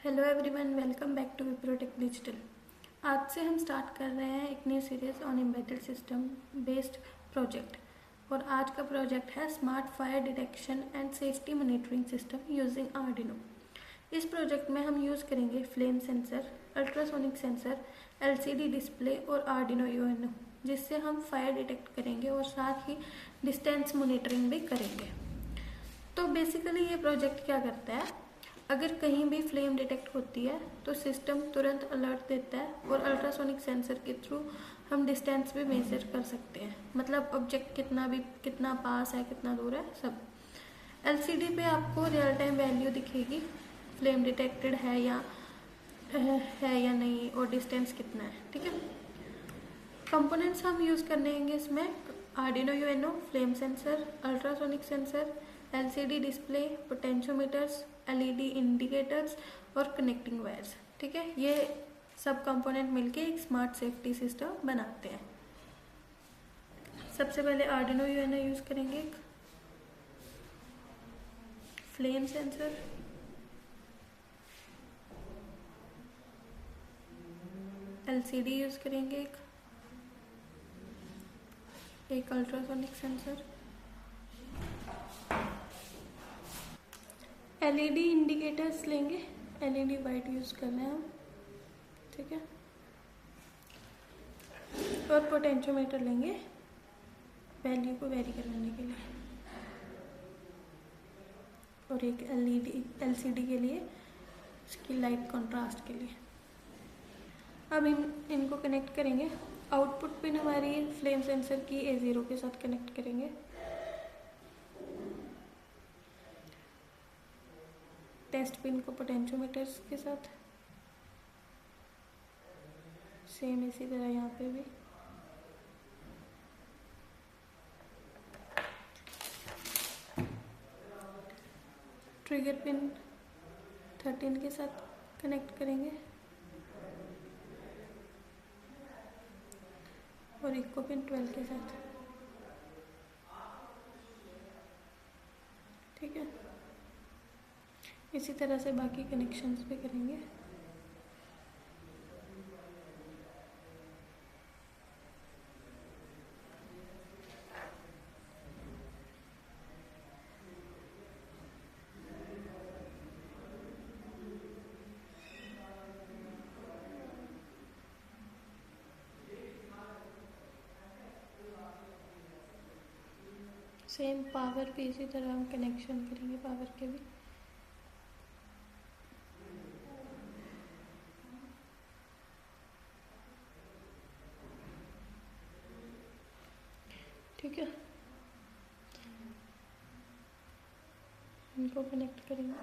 Hello everyone, welcome back to Wiprotech digital. आज से हम स्टार्ट कर रहे हैं एक नई series on embedded system based project. और आज का प्रोजेक्ट है smart fire detection and safety monitoring system using Arduino. इस प्रोजेक्ट में हम यूज़ करेंगे flame sensor, ultrasonic sensor, LCD display और आर्डिनो यूएनओ, जिससे हम फायर डिटेक्ट करेंगे और साथ ही डिस्टेंस मॉनिटरिंग भी करेंगे। तो बेसिकली ये प्रोजेक्ट क्या करता है, अगर कहीं भी फ्लेम डिटेक्ट होती है तो सिस्टम तुरंत अलर्ट देता है और अल्ट्रासोनिक सेंसर के थ्रू हम डिस्टेंस भी मेजर कर सकते हैं, मतलब ऑब्जेक्ट कितना पास है, कितना दूर है, सब। एलसीडी पे आपको रियल टाइम वैल्यू दिखेगी, फ्लेम डिटेक्टेड है या नहीं और डिस्टेंस कितना है। ठीक है, कंपोनेंट्स हम यूज़ करने इसमें Arduino UNO, flame sensor, ultrasonic sensor, LCD display, potentiometers, LED indicators और कनेक्टिंग वायर्स। ठीक है, ये सब कंपोनेंट मिलके एक स्मार्ट सेफ्टी सिस्टम बनाते हैं। सबसे पहले आर्डिनो यूएनओ यूज़ करेंगे, एक फ्लेम सेंसर, एलसीडी यूज़ करेंगे, एक अल्ट्रासोनिक सेंसर, एलईडी इंडिकेटर्स लेंगे, एलईडी वाइट यूज़ करना है हम। ठीक है, और पोटेंशियोमीटर लेंगे वैल्यू को वेरी करवाने के लिए, और एक एलसीडी के लिए इसकी लाइट कंट्रास्ट के लिए। अब इनको कनेक्ट करेंगे। आउटपुट पिन हमारी फ्लेम सेंसर की A0 के साथ कनेक्ट करेंगे। टेस्ट पिन को पोटेंशियोमीटर्स के साथ, सेम इसी तरह यहाँ पे भी। ट्रिगर पिन 13 के साथ कनेक्ट करेंगे और इको पिन 12 के साथ। ठीक है, इसी तरह से बाकी कनेक्शंस भी करेंगे। सेम पावर भी इसी तरह हम कनेक्शन करेंगे, पावर के भी। ठीक है, इनको कनेक्ट करेंगे।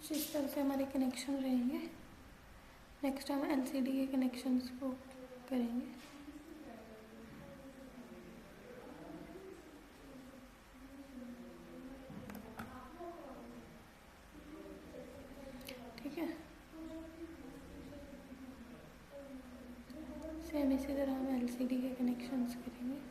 इस तरह से हमारे कनेक्शन रहेंगे। नेक्स्ट हम एलसीडी के कनेक्शंस को करेंगे। ठीक है, सेम इसी तरह हम एलसीडी के कनेक्शंस करेंगे।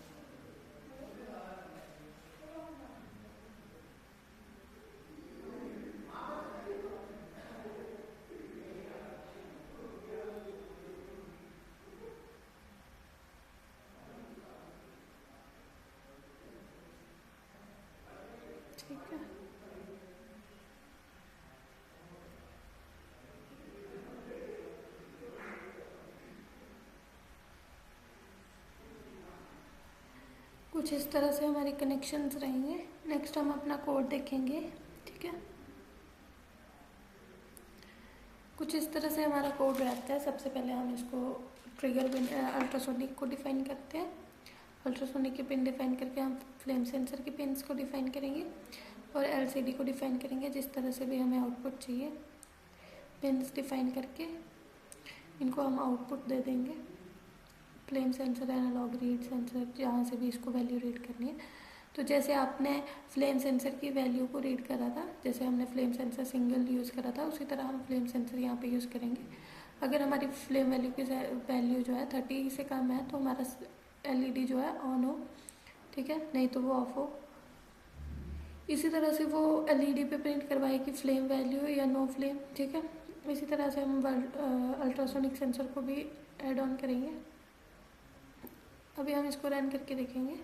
ठीक है, कुछ इस तरह से हमारे कनेक्शंस रहेंगे। नेक्स्ट हम अपना कोड देखेंगे। ठीक है, कुछ इस तरह से हमारा कोड रहता है। सबसे पहले हम इसको ट्रिगर अल्ट्रासोनिक को डिफाइन करते हैं। अल्ट्रासोनिक की पिन डिफाइन करके हम फ्लेम सेंसर की पिन्स को डिफाइन करेंगे और एलसीडी को डिफाइन करेंगे जिस तरह से भी हमें आउटपुट चाहिए। पिन्स डिफाइन करके इनको हम आउटपुट दे देंगे। Flame sensor, analog read sensor, जहाँ से भी इसको वैल्यू रीड करनी है। तो जैसे आपने फ्लेम सेंसर की वैल्यू को रीड करा था, जैसे हमने फ्लेम सेंसर सिंगल यूज़ करा था, उसी तरह हम फ्लेम सेंसर यहाँ पे यूज़ करेंगे। अगर हमारी फ्लेम वैल्यू की वैल्यू जो है 30 से कम है तो हमारा एलईडी जो है ऑन हो, ठीक है, नहीं तो वो ऑफ हो। इसी तरह से वो एलईडी पे प्रिंट करवाएगी फ्लेम वैल्यू या नो फ्लेम, ठीक है। इसी तरह से हम अल्ट्रासोनिक सेंसर को भी ऐड ऑन करेंगे। अभी हम इसको रन करके देखेंगे।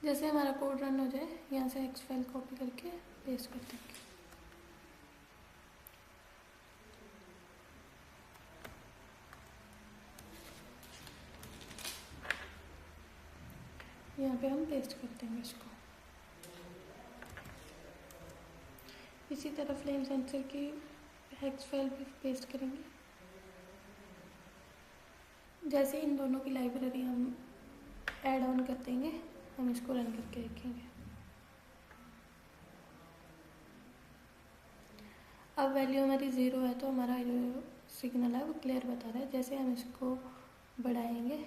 जैसे हमारा कोड रन हो जाए, यहाँ से एक्स फाइल कॉपी करके पेस्ट कर देंगे। यहाँ पे हम पेस्ट कर देंगे इसको। इसी तरह फ्लेम सेंसर की हेक्स फाइल भी पेस्ट करेंगे। जैसे इन दोनों की लाइब्रेरी हम ऐड ऑन कर देंगे, हम इसको रन करके देखेंगे। अब वैल्यू हमारी 0 है तो हमारा जो सिग्नल है वो क्लियर बता रहा है। जैसे हम इसको बढ़ाएंगे,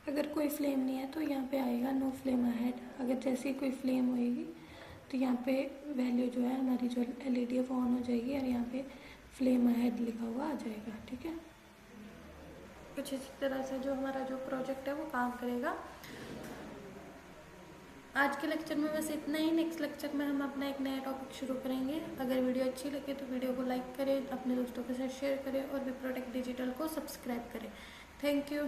अगर कोई फ्लेम नहीं है तो यहाँ पे आएगा नो फ्लेम अहेड। अगर जैसे ही कोई फ्लेम होएगी तो यहाँ पे वैल्यू जो है हमारी जो एलईडी है वो ऑन हो जाएगी और यहाँ पे फ्लेम अहेड लिखा हुआ आ जाएगा, ठीक है। कुछ इसी तरह से जो हमारा जो प्रोजेक्ट है वो काम करेगा। आज के लेक्चर में बस इतना ही। नेक्स्ट लेक्चर में हम अपना एक नया टॉपिक शुरू करेंगे। अगर वीडियो अच्छी लगे तो वीडियो को लाइक करें, अपने दोस्तों के साथ शेयर करें और विप्रोटेक डिजिटल को सब्सक्राइब करें। Thank you.